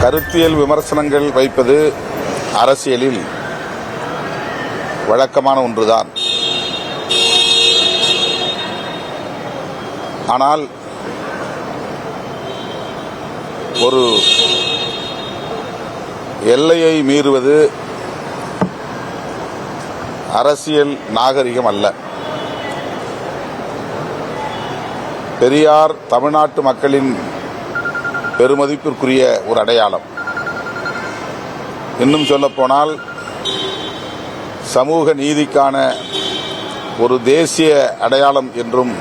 கருத்தியல் விமர்சனங்கள் வைப்பது அரசியலில் வழக்கமான ஒன்றுதான். ஆனால் ஒரு எல்லையை மீறுவது அரசியல் நாகரிகம் அல்ல. பெரியார் தமிழ்நாட்டு மக்களின் பெருமதிப்பிற்குரிய ஒரு அடையாளம். இன்னும் சொல்லப்போனால் சமூக நீதிக்கான ஒரு தேசிய அடையாளம் என்றும்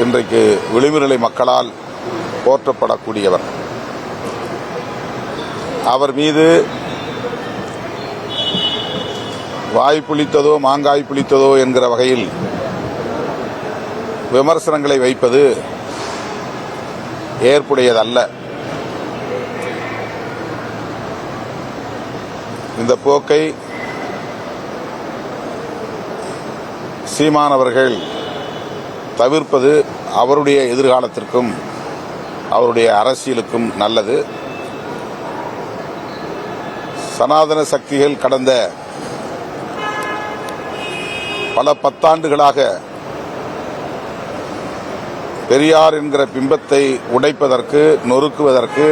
இன்றைக்கு விளிம்புநிலை மக்களால் போற்றப்படக்கூடியவர். அவர் மீது வாய் புளித்ததோ மாங்காய் புளித்ததோ என்கிற வகையில் விமர்சனங்களை வைப்பது ஏற்புடையதல்ல. இந்த போக்கை சீமான் அவர்கள் தவிர்ப்பது அவருடைய எதிர்காலத்திற்கும் அவருடைய அரசியலுக்கும் நல்லது. சனாதன சக்திகள் கடந்த பல பத்தாண்டுகளாக பெரியார் என்கிற பிம்பத்தை உடைப்பதற்கு நொறுக்குவதற்கு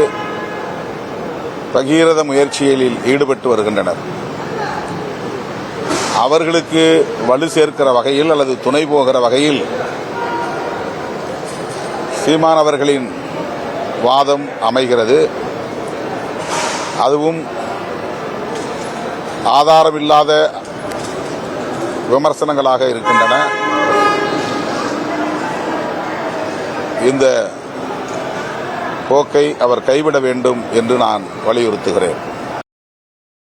பகீரத முயற்சிகளில் ஈடுபட்டு வருகின்றனர். அவர்களுக்கு வலு சேர்க்கிற வகையில் அல்லது துணை போகிற வகையில் சீமான் அவர்களின் வாதம் அமைகிறது. அதுவும் ஆதாரமில்லாத விமர்சனங்களாக இருக்கின்றன. இந்த போக்கை அவர் கைவிட வேண்டும் என்று நான் வலியுறுத்துகிறேன்.